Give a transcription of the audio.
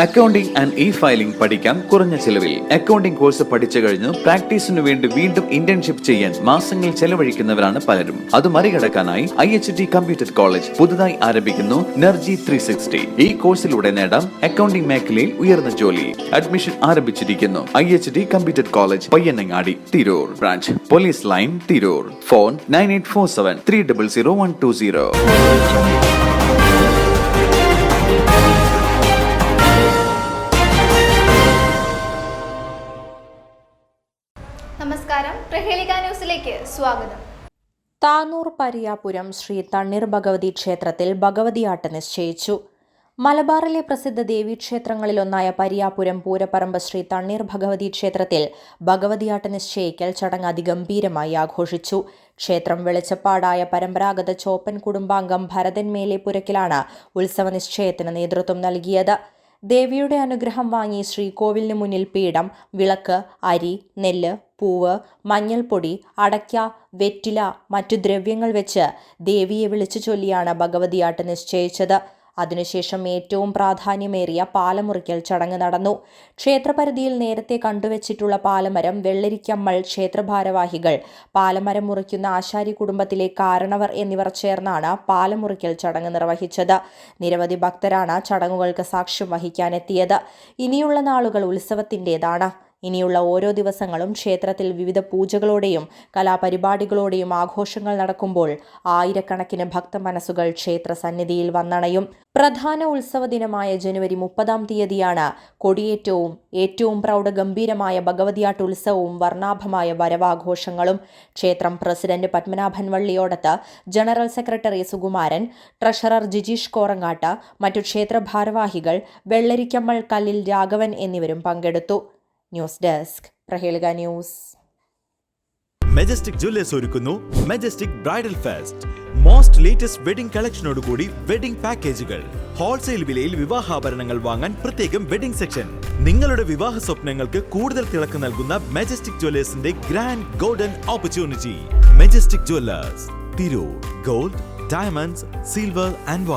Accounting and e-filing പഠിക്കാം കുറഞ്ഞ ചിലവിൽ. അക്കൗണ്ടിംഗ് കോഴ്സ് പഠിച്ചു കഴിഞ്ഞ് പ്രാക്ടീസിനു വേണ്ടി വീണ്ടും ഇന്റേൺഷിപ്പ് ചെയ്യാൻ മാസങ്ങൾ ചെലവഴിക്കുന്നവരാണ് പലരും. അത് മറികടക്കാനായി IHT കമ്പ്യൂട്ടർ കോളേജ് പുതുതായി ആരംഭിക്കുന്നു NERGY 360. ഈ കോഴ്സിലൂടെ നേടാം അക്കൗണ്ടിംഗ് മേഖലയിൽ ഉയർന്ന ജോലി. അഡ്മിഷൻ ആരംഭിച്ചിരിക്കുന്നു. IHT computer college, Payyanangadi, Tirur. Branch police line, Tirur. Phone 9847 300 120. നമസ്കാരം, പ്രഹേളിക ന്യൂസിലേക്ക് സ്വാഗതം. താനൂർ പരിയാപുരം ശ്രീ തണ്ണീർ ഭഗവതി ക്ഷേത്രത്തിൽ ഭഗവതിയാട്ട് നിശ്ചയിച്ചു. മലബാറിലെ പ്രസിദ്ധ ദേവീക്ഷേത്രങ്ങളിലൊന്നായ പരിയാപുരം പൂരപ്പറമ്പ് ശ്രീ തണ്ണീർ ഭഗവതി ക്ഷേത്രത്തിൽ ഭഗവതിയാട്ട് നിശ്ചയിക്കൽ ചടങ്ങ് അതിഗംഭീരമായി ആഘോഷിച്ചു. ക്ഷേത്രം വെളിച്ചപ്പാടായ പരമ്പരാഗത ചോപ്പൻ കുടുംബാംഗം ഭരതൻ മേലെപ്പുരക്കിലാണ് ഉത്സവ നിശ്ചയത്തിന് നേതൃത്വം നൽകിയത്. ദേവിയുടെ അനുഗ്രഹം വാങ്ങി ശ്രീകോവിലിന് മുന്നിൽ പീഠം, വിളക്ക്, അരി, നെല്ല്, പൂവ്, മഞ്ഞൾപ്പൊടി, അടയ്ക്ക, വെറ്റില, മറ്റു ദ്രവ്യങ്ങൾ വെച്ച് ദേവിയെ വിളിച്ചു ചൊല്ലിയാണ് ഭഗവതിയാട്ട് നിശ്ചയിച്ചത്. അതിനുശേഷം ഏറ്റവും പ്രാധാന്യമേറിയ പാലമുറിക്കൽ ചടങ്ങ് നടന്നു. ക്ഷേത്രപരിധിയിൽ നേരത്തെ കണ്ടുവച്ചിട്ടുള്ള പാലമരം വെള്ളരിക്കമ്മൾ ക്ഷേത്രഭാരവാഹികൾ, പാലമരം മുറിക്കുന്ന ആശാരി കുടുംബത്തിലെ കാരണവർ എന്നിവർ ചേർന്നാണ് പാലമുറിക്കൽ ചടങ്ങ് നിർവഹിച്ചത്. നിരവധി ഭക്തരാണ് ചടങ്ങുകൾക്ക് സാക്ഷ്യം വഹിക്കാനെത്തിയത്. ഇനിയുള്ള നാളുകൾ ഉത്സവത്തിൻ്റെതാണ്. ഇനിയുള്ള ഓരോ ദിവസങ്ങളും ക്ഷേത്രത്തിൽ വിവിധ പൂജകളോടെയും കലാപരിപാടികളോടെയും ആഘോഷങ്ങൾ നടക്കുമ്പോൾ ആയിരക്കണക്കിന് ഭക്തമനസ്സുകൾ ക്ഷേത്ര സന്നിധിയിൽ വന്നണയും. പ്രധാന ഉത്സവ ദിനമായ ജനുവരി 30 കൊടിയേറ്റവും ഏറ്റവും പ്രൗഢഗംഭീരമായ ഭഗവതിയാട്ട് ഉത്സവവും വർണ്ണാഭമായ വരവാഘോഷങ്ങളും. ക്ഷേത്രം president Padmanabhan Valliyodath, general secretary Sukumaran, treasurer Jijeesh Korangatt, മറ്റു ക്ഷേത്ര ഭാരവാഹികൾ, വെള്ളരിക്കമ്മൾ കല്ലിൽ രാഘവൻ എന്നിവരും പങ്കെടുത്തു. News desk, Prahelika news. Majestic jewellers ഒരുക്കുന്നു Majestic bridal fest. Most latest wedding കളക്ഷനോടുകൂടി വെഡിംഗ് പാക്കേജുകൾ. ഹോൾസെയിൽ വിലയിൽ വിവാഹാഭരണങ്ങൾ വാങ്ങാൻ പ്രത്യേകം വെഡിംഗ് സെക്ഷൻ. നിങ്ങളുടെ വിവാഹ സ്വപ്നങ്ങൾക്ക് കൂടുതൽ തിളക്കം നൽകുന്ന മെജസ്റ്റിക് ജ്വല്ലേഴ്സിന്റെ grand golden opportunity. Majestic jewellers, Tirur. Gold, diamonds, silver and